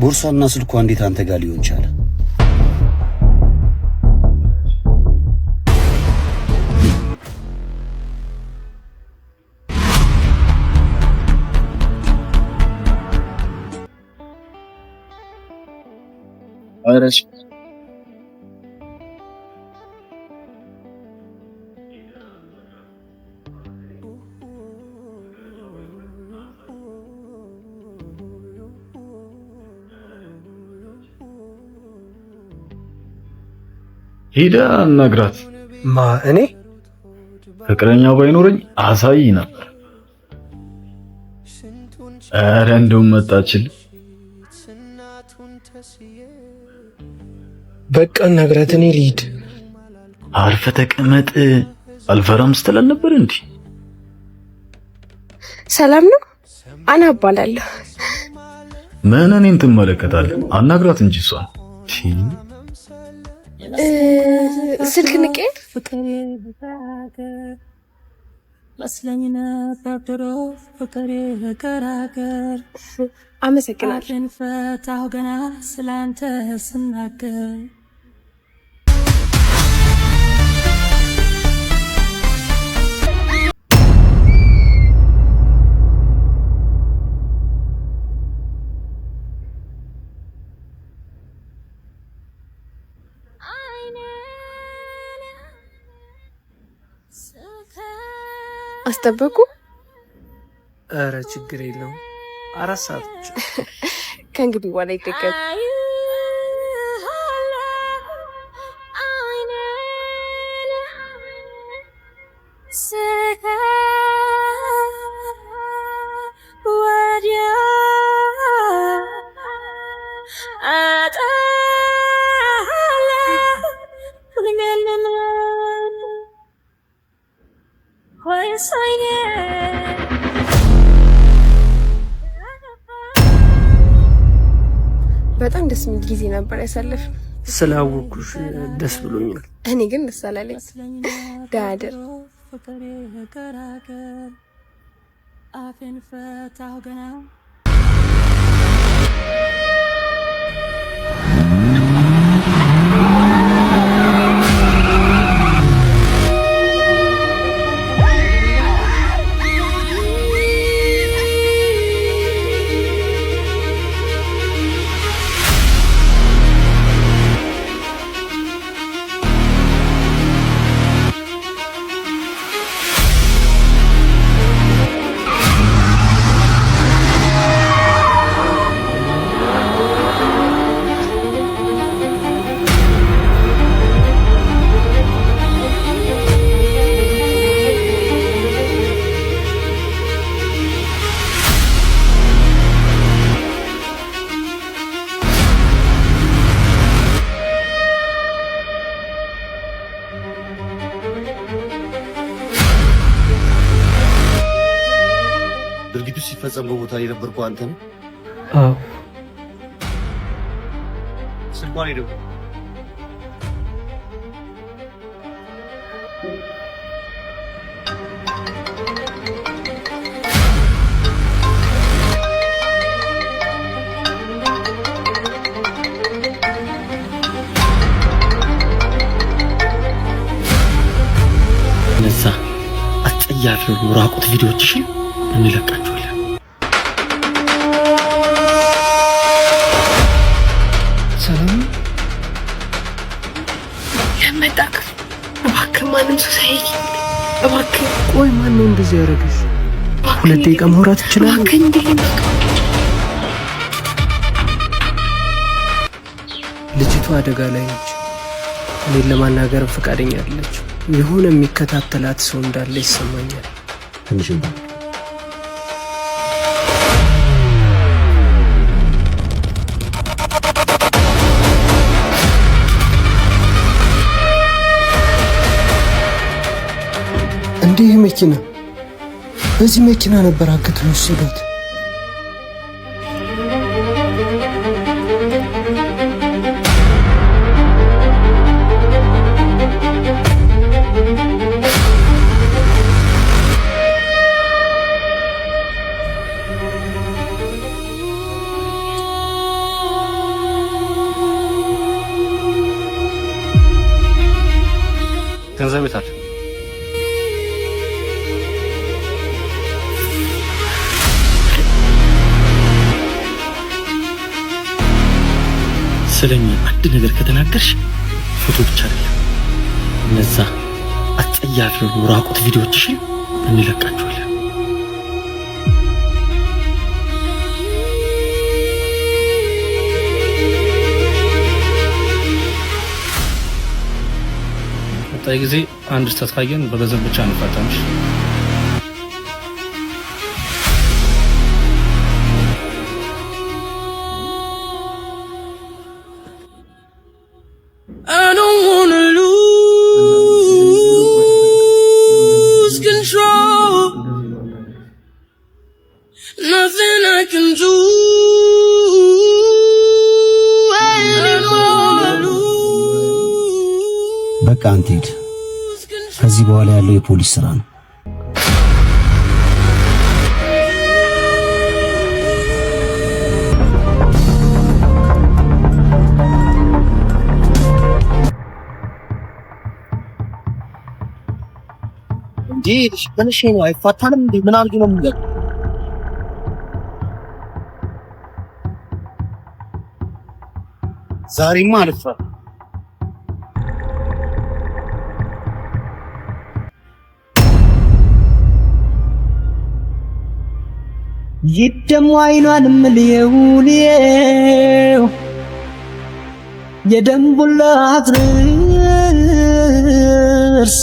ቦርሷና ስልኳ እንዴት አንተ ጋር ሊሆን ቻለ? አረሽ ሄዳ አናግራት። እኔ ፍቅረኛው ባይኖረኝ አሳይ ነበር። ኧረ እንደውም መጣችል። በቃ አናግራት፣ እኔ ልሂድ። አርፈ ተቀመጥ። አልፈራም ስትል ነበር እንዴ? ሰላም ነው? አና እባላለሁ። ምን እኔን ትመለከታለህ? አናግራት እንጂ እሷን። ስልክ ንቄ አመሰግናለሁ። አስጠበቁ? ኧረ ችግር የለውም። 4 ሰዓት ብቻ። ከእንግዲህ በኋላ ይደገም። በጣም ደስ የሚል ጊዜ ነበር ያሳለፍነው። ስላወኩሽ ደስ ብሎኛል። እኔ ግን ደስ አላለኝ። ዳድር ድርጊቱ ሲፈጸም በቦታ የነበርኩ አንተ ነው? አዎ። ስልኳን ሄደው ነዛ አስጠያፊ ራቁት ቪዲዮዎችሽን እንለቃቸዋለን። ሰላም የመጣክ እባክህ፣ ማንም ሰው ሳይክ እባክህ። ቆይ ማን ነው እንደዚህ ያደረገሽ? 2 ደቂቃ ማውራት ይችላል? እባክህ እንዴ! ልጅቷ አደጋ ላይ ነች። እኔን ለማናገር ፈቃደኛ አይደለች። የሆነ የሚከታተላት ሰው እንዳለ ይሰማኛል። ትንሽ እንዲህ መኪና በዚህ መኪና ነበር አግተው ወሰዱት። ቤት አለ። ስለኛ አንድ ነገር ከተናገርሽ ፎቶ ብቻ አይደለም እነዛ አጸያፊ ራቁት ቪዲዮዎችሽን እንለቃቸዋለን። ቀጣይ ጊዜ አንድ ስህተት ካየን በገንዘብ ብቻ እንፈታምሽ። Nothing I can do. በቃ አንተ ሂድ። ከዚህ በኋላ ያለው የፖሊስ ስራ ነው። እንዴ በነሽ ነው አይፋታንም እንዴ? ምን አድርጊ ነው የሚለው? ዛሬማ አልፋ ይደሙ አይኗን ምልየው የደንቡላት ርስ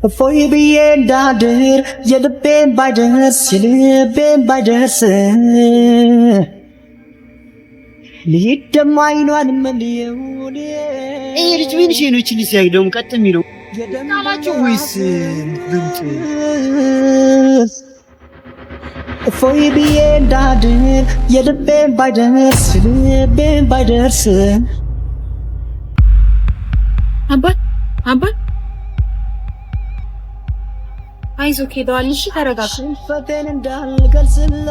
እፎይ ብዬ እንዳድር የልቤን ባይደርስ ይደሙ አይኗን ምልየው ልጅ ምን ሺ ነው እቺ ሲያይ ደም ቀጥ የሚለው ታላችሁ ወይስ ድምጽ እፎይ ብዬ እንዳድር የልቤን ባይደርስ አባት አይዞህ ሄደዋል። እሺ ተረጋጋ። ፈተን እንዳልገልጽላ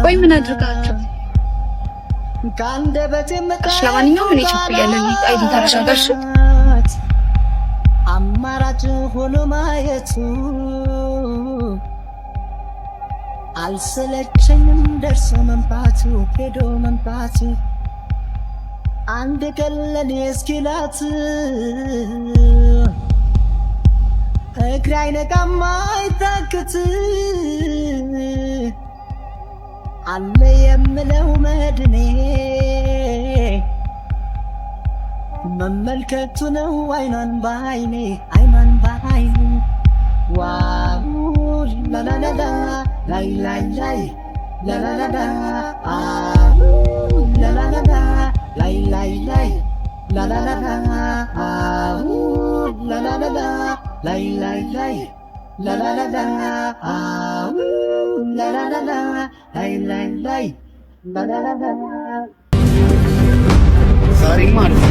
ወይ ምን አድርጋቸው? እሺ ለማንኛውም እኔ ቸኩያለሁ። አይዲ ተረጋጋሽ። አማራጭ ሆኖ ማየቱ አልሰለቸኝም ደርሶ መምጣቱ ሄዶ መምጣቱ አንድ ቀን ለኔ እስኪላት እግሬ አይነቃም አይታክት አለ የምለው መድኔ መመልከቱ ነው አይኗን ባይኔ ዋው ላላላላ ላይ ላይ ላይ ላላላላ አው ላላላላ ላይ ላይ ላይ ላላላላ አው ላላላላ ላይ ላይ ላይ ላላላላ አው ላላላላ ላይ ላይ ላይ ላላላላ ዛሬማ አልፋ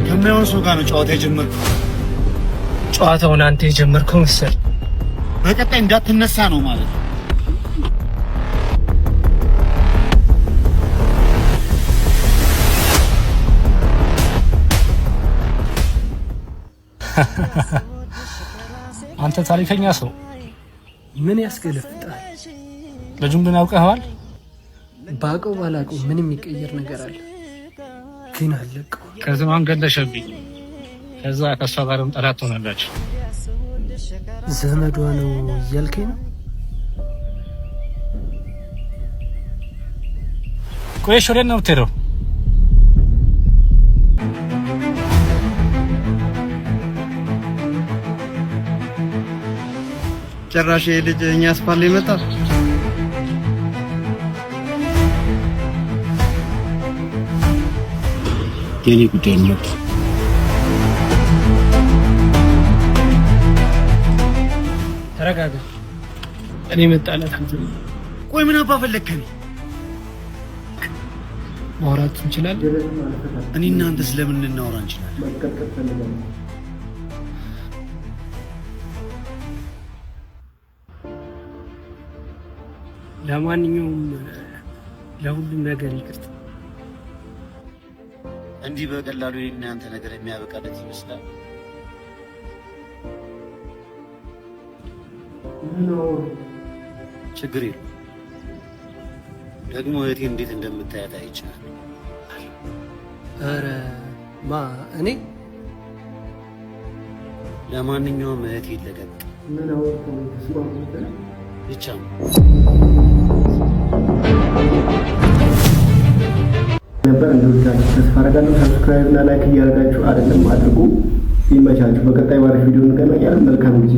ከማይሆን ሰው ጋር ነው ጨዋታ የጀመርከው። ጨዋታውን አንተ የጀመርከው መሰል። በቀጣይ እንዳትነሳ ነው ማለት ነው። አንተ ታሪከኛ ሰው ምን ያስገለፍጣል? ልጁን ግን አውቀኸዋል? ባቀው ባላቀው ምን የሚቀየር ነገር አለ? ግን አለቀው። ከዝማን ገለሸብኝ። ከዛ ከሷ ጋርም ጠላት ሆነላችሁ። ዘመዷ ነው እያልከኝ ነው? ቆይሽ ወዴት ነው የምትሄደው? ጭራሽ ልጅ እኛ አስፋልት ይመጣ። የኔ ጉዳይ ነው። ተረጋጋ። እኔ መጣላት አንተ ቆይ ምን አባ ፈለከኝ? ማውራት እንችላለን። እኔ እና አንተ ስለምን እናወራ እንችላለን? ለማንኛውም ለሁሉም ነገር ይቅርታ። እንዲህ በቀላሉ የእናንተ ነገር የሚያበቃለት ይመስላል? ችግር የለም። ደግሞ እህቴ እንዴት እንደምታያት አይቻል። ኧረ እኔ ለማንኛውም እህቴ ለቀቅ ብቻ ነው ነበር። እንደወዳችሁ ተስፋ አደርጋለሁ። ሰብስክራይብ እና ላይክ እያደረጋችሁ አይደለም አድርጉ። ይመቻችሁ። በቀጣይ ባሪፍ ቪዲዮ እንገናኛለን። መልካም ጊዜ